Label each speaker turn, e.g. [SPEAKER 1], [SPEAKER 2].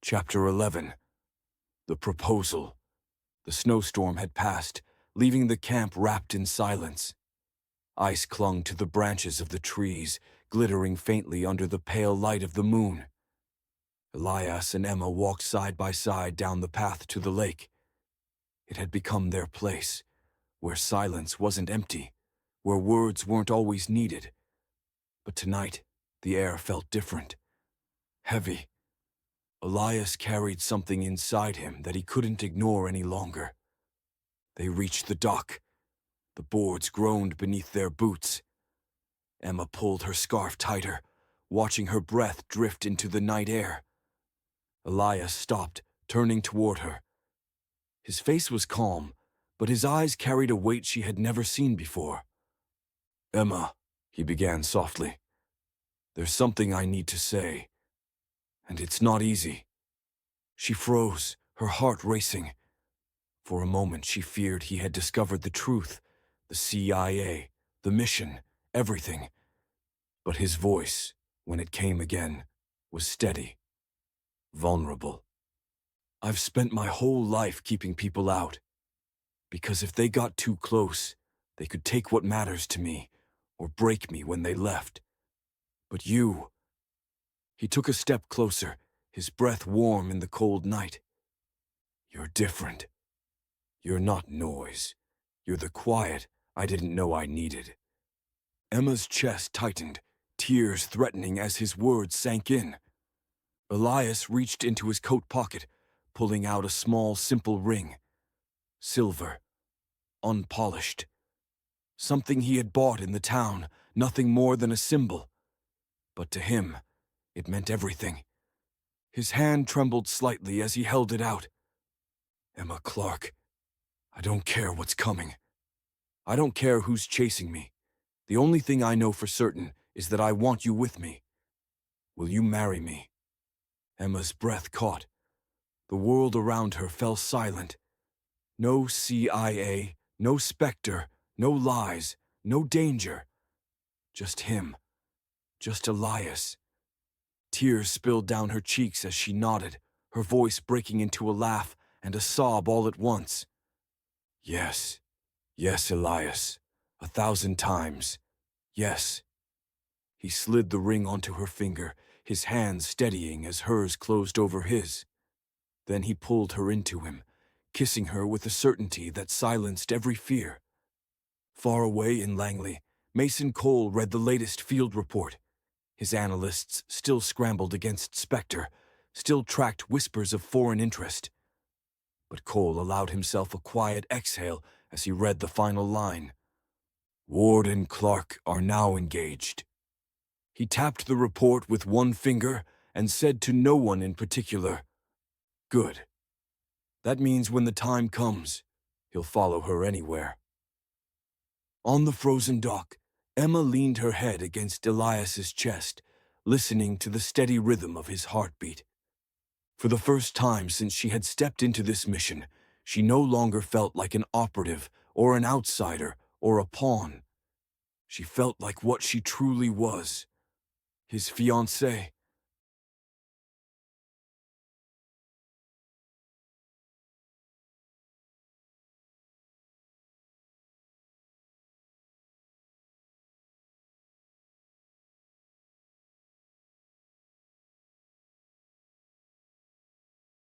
[SPEAKER 1] Chapter 11. The Proposal. The snowstorm had passed, leaving the camp wrapped in silence. Ice clung to the branches of the trees, glittering faintly under the pale light of the moon. Elias and Emma walked side by side down the path to the lake. It had become their place, where silence wasn't empty, where words weren't always needed. But tonight, the air felt different. Heavy. Elias carried something inside him that he couldn't ignore any longer. They reached the dock. The boards groaned beneath their boots. Emma pulled her scarf tighter, watching her breath drift into the night air. Elias stopped, turning toward her. His face was calm, but his eyes carried a weight she had never seen before. "Emma," he began softly, "there's something I need to say. And it's not easy." She froze, her heart racing. For a moment she feared he had discovered the truth, the CIA, the mission, everything. But his voice, when it came again, was steady, vulnerable. "I've spent my whole life keeping people out, because if they got too close, they could take what matters to me, or break me when they left. But you..." He took a step closer, his breath warm in the cold night. "You're different. You're not noise. You're the quiet I didn't know I needed." Emma's chest tightened, tears threatening as his words sank in. Elias reached into his coat pocket, pulling out a small, simple ring. Silver. Unpolished. Something he had bought in the town, nothing more than a symbol. But to him, it meant everything. His hand trembled slightly as he held it out. "Emma Clark, I don't care what's coming. I don't care who's chasing me. The only thing I know for certain is that I want you with me. Will you marry me?" Emma's breath caught. The world around her fell silent. No CIA, no specter, no lies, no danger. Just him. Just Elias. Tears spilled down her cheeks as she nodded, her voice breaking into a laugh and a sob all at once. "Yes. Yes, Elias. 1,000 times. Yes." He slid the ring onto her finger, his hand steadying as hers closed over his. Then he pulled her into him, kissing her with a certainty that silenced every fear. Far away in Langley, Mason Cole read the latest field report. His analysts still scrambled against Spectre, still tracked whispers of foreign interest. But Cole allowed himself a quiet exhale as he read the final line. "Ward and Clark are now engaged." He tapped the report with one finger and said to no one in particular, "Good. That means when the time comes, he'll follow her anywhere." On the frozen dock, Emma leaned her head against Elias's chest, listening to the steady rhythm of his heartbeat. For the first time since she had stepped into this mission, she no longer felt like an operative or an outsider or a pawn. She felt like what she truly was, his fiancée,